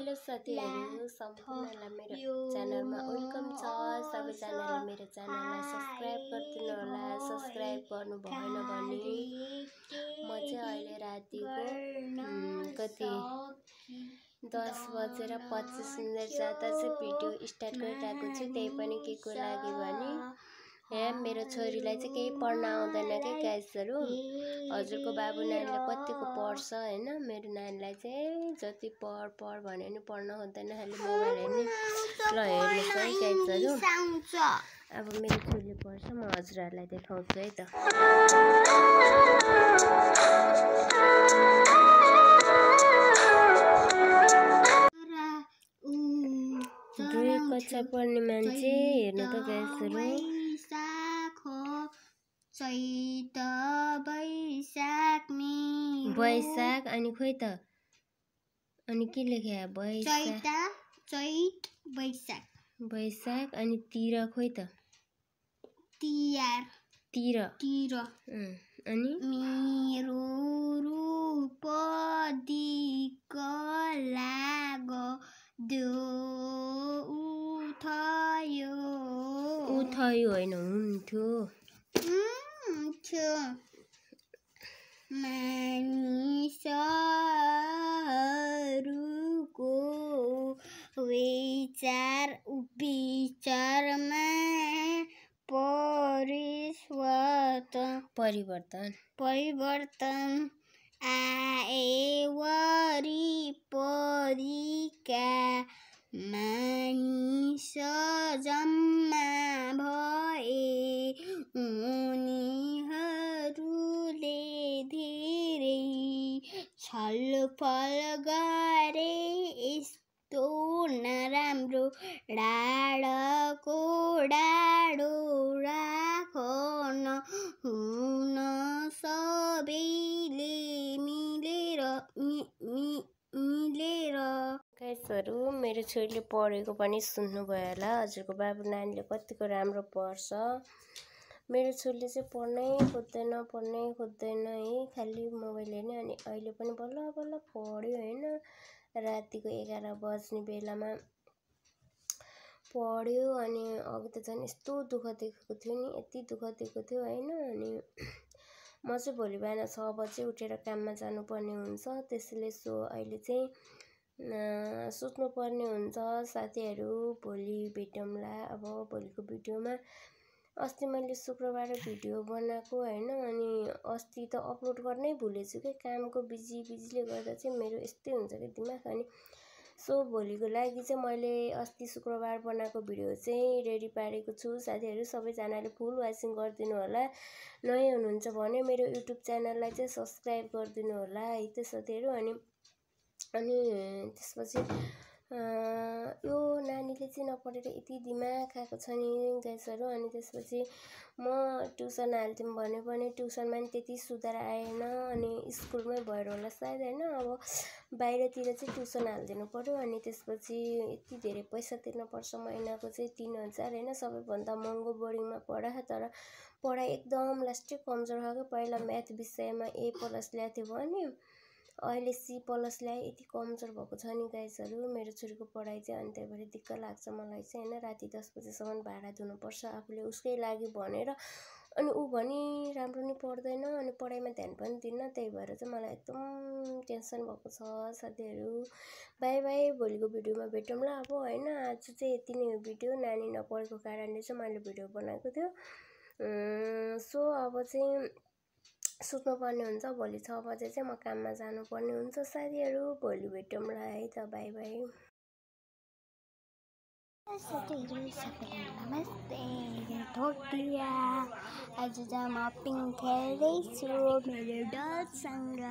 Hello साथीहरु, सम्पूर्णलाई मेरो च्यानलमा वेलकम छ। सबैजनाले मेरो च्यानललाई सब्स्क्राइब गरिदिनु होला। सब्स्क्राइब गर्नु भएन भने म चाहिँ अहिले रातिको कति 10:25 जाँदा चाहिँ भिडियो स्टार्ट गरिरहेको छु। त्यही पनि के को लागि भने मेरो छोरीलाई चाहिँ केही पढ्न आउँदैन के गाइसहरु। हजुरको बाबु नानीले कतिको पढ्छ हैन, मेरो नानीलाई चाहिँ जति पढ भने नि पढ्न खोज्दैन, खाली मोबाइल हेर्ने। ल हेर्नुस् है गाइसहरु, अब मेरो छोरीले पढ्छ, म हजुरहरुलाई देखाउँछु है त। दुई कक्षा पढ्ने मान्छे हेर्नु त गाइसहरु। चैत बैशाख अनि खोइ त अनि के लेख्या चैत बैशाख अनि तिर खोइ त तिर अनि मेरो रूप दिक लाग उठ्यो हैन हुन्थ्यो मानिसहरुको विचारमा परिवर्तन आए वरिपरिका मानिस जम्मा भए उनीहरूले धेरै छलफल गरे। यस्तो नराम्रो डाँडाको डाँडो राखन हुन सबैले मिलेर गाइसहरु, मेरो छोरीले पढेको पनि सुन्नुभयो होला। हजुरको बाबु नानीले कतिको राम्रो पढ्छ। मेरो छोरीले चाहिँ पढ्नै खोज्दैन है, खाली मोबाइल हेर्ने। अनि अहिले पनि बल्ल पढ्यो हैन, रातिको 11 बज्ने बेलामा पढ्यो। अनि अघि त झन् यस्तो दुःख देखेको थियो नि, यति दुःख देखेको थियो हैन। अनि म चाहिँ भोलि बिहान 6 बजे उठेर काममा जानुपर्ने हुन्छ, त्यसैले अहिले चाहिँ सुत्नुपर्ने हुन्छ। साथीहरु, भोलि भेटौँला। अब भोलिको भिडियोमा अस्ति मैले शुक्रबार भिडियो बनाएको हैन, अनि अस्ति त अपलोड गर्नै भुलेछु के, कामको बिजीले गर्दा चाहिँ मेरो यस्तै हुन्छ के दिमाग। अनि सो भोलिको लागि चाहिँ मैले अस्ति शुक्रबार बनाएको भिडियो चाहिँ रेडी पारेको छु। साथीहरु, सबैजनाले फुल वाचिङ गरिदिनु होला। नयाँ हुनुहुन्छ भने मेरो युट्युब च्यानललाई चाहिँ सब्स्क्राइब गरिदिनु होला है त साथीहरु। अनि त्यसपछि यो नानीले चाहिँ नपढेर यति दिमाग खाएको छ नि गाइसहरु। अनि त्यसपछि म ट्युसन हाल्थ्यौँ भने पनि ट्युसनमा नि त्यति सुधार आएन। अनि स्कुलमै भएर होला सायद हैन, अब बाहिरतिर चाहिँ ट्युसन हालिदिनु पर्यो। अनि त्यसपछि यति धेरै पैसा तिर्नुपर्छ महिनाको चाहिँ 3000 हैन, सबैभन्दा महँगो बोर्डिङमा पढा। तर पढाइ एकदम लास्टै कमजोर हो। पहिला म्याथ विषयमा A+ ल्याएको थियो भने अहिले C+ ल्याए, यति कमजोर भएको छ नि गाइसहरु मेरो छोरीको पढाइ चाहिँ। अनि त्यही भएर दिक्क लाग्छ मलाई चाहिँ हैन। राति 10 बजेसम्म भाडा दिनुपर्छ आफूले उसकै लागि भनेर। अनि ऊ भनी राम्रो नि पढ्दैन, अनि पढाइमा ध्यान पनि दिन्न। त्यही भएर चाहिँ मलाई एकदम टेन्सन भएको छ साथीहरु। बाइ बाइ, भोलिको भिडियोमा भेटौँला अब हैन। आज चाहिँ यति नै हो भिडियो, नानी नपढेको कारणले चाहिँ मैले भिडियो बनाएको थियो। सो अब चाहिँ सुत्नुपर्ने हुन्छ। भोलि 6 बजे चाहिँ म काममा जानुपर्ने हुन्छ साथीहरु। भोलि भेटौँला है त, बाइ बाइ। साथीहरु सबैलाई नमस्ते, धोटिया। आज चाहिँ म पिङ खेल्दैछु मेरो डटसँग।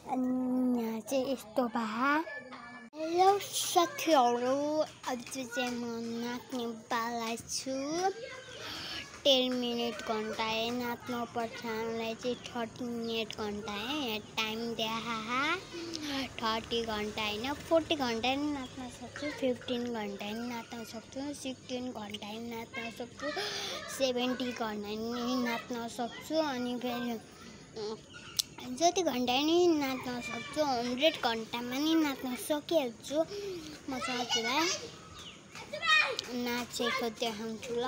अनि यहाँ चाहिँ यस्तो भए। हेलो साथीहरु, आज चाहिँ म नाच्ने पाला छु। 10 मिनट घन्टा है नाच्नु पर्छ। हामीलाई चाहिँ 30 मिनट घन्टा है टाइम दिया। 30 घन्टा हैन 40 घन्टा नि नाच्न सक्छु, 15 घन्टा नि नाच्न सक्छु, 16 घन्टा नि नाच्न सक्छु, 70 घन्टा नि नाच्न सक्छु। अनि फेरि जति घन्टा नि नाच्न सक्छु 100 घन्टामा नि नाच्न सकिहाल्छु। म साथीलाई नाचेको देखाउँछु ल।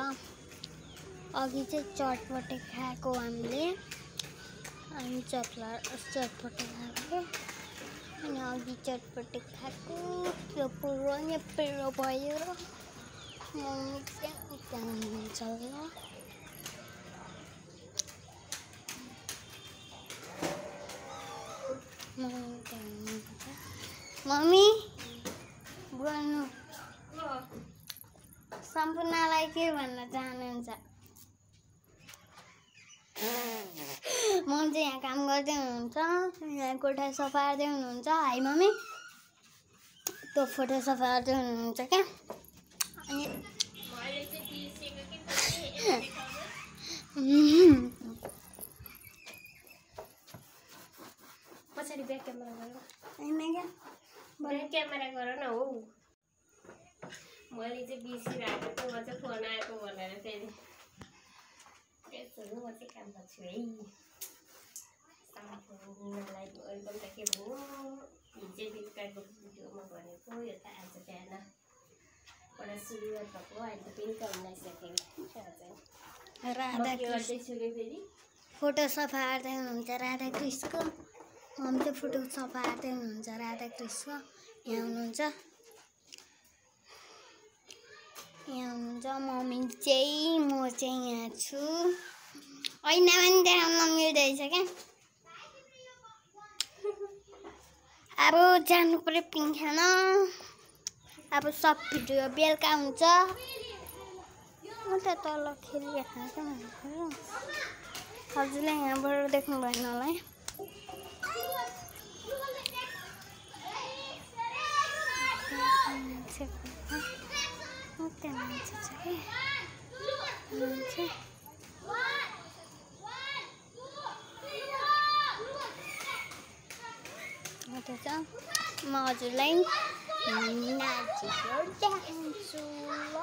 अघि चाहिँ चटपटे खाएको हामीले चटपटे खाएको अनि अघि चटपटे खाएको त्यो पुरो नि पेरो भयो र मम्मी त्यहाँ हुनुहुन्छ ल। मम्मी बोल्नु सम्पूर्णलाई के भन्न चाहनुहुन्छ? मम्मी चाहिँ यहाँ काम गर्दै हुनुहुन्छ, यहाँ कोठा सफा गर्दै हुनुहुन्छ। हाई मम्मी, त्यो फोटो सफा गर्दै हुनुहुन्छ क्या। अनि पछाडि ब्याक क्यामेरा गर क्या ब्याक क्यामेरा गर न हौ। मैले चाहिँ बिर्सिरहेको छु, म चाहिँ फोन आएको भनेर फेरि त्यसो म चाहिँ काम गर्छु है। साथीहरूलाई वेलकम त के भयो हिजो बिचको भिडियोमा भनेको यो त आज बिहानबाट सुरुवात भएको। अहिले त बेलुका हुन लागिसक्यो। राधा गर्दैछु कि फेरि फोटो सफा गर्दै हुनुहुन्छ राधा कृष्णको। मम्मी चाहिँ फोटो सफा गर्दै हुनुहुन्छ राधा कृष्ण। यहाँ हुनुहुन्छ मम्मी चाहिँ, म चाहिँ यहाँ छु। ऐना पनि देखाउन मिल्दैछ क्या। अब जानु पर्यो पिङ खान। अब सब भिडियो बेलुका हुन्छ। म त तल खेलिरहेको क्या। हजुरले यहाँबाट देख्नु भएन होला है। म हजुरलाई नाचेको देखाउँछु ल।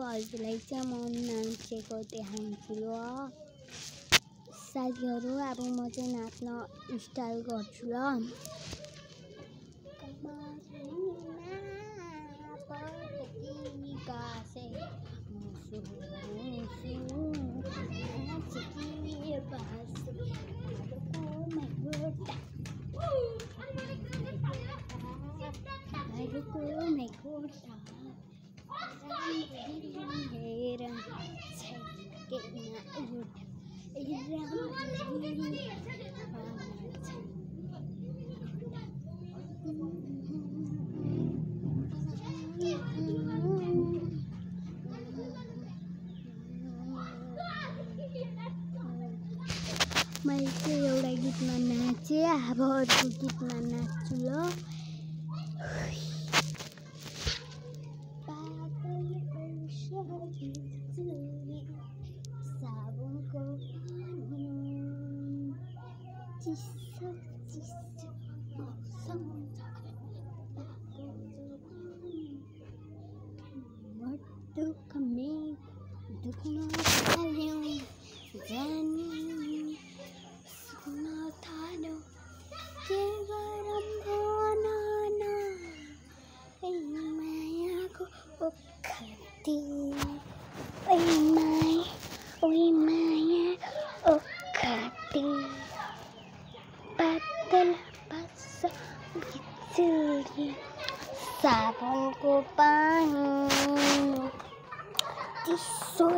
हजुरलाई चाहिँ म नाचेको देखाउँछु ल साथीहरू। अब म चाहिँ नाच्न स्टाइल गर्छु ल। मैले चाहिँ एउटा गीतमा नाचेँ, अब अर्को गीतमा नाच्छु ल। साबुनको चिसो चिसो मौसम दुःखमै दुख्न थाल्यो जानी सुन्न थाल्यो के गरम भन न मायाको ओखती ओइ माया ओखती पातल पास बिजुली साबुनको पानी चिसो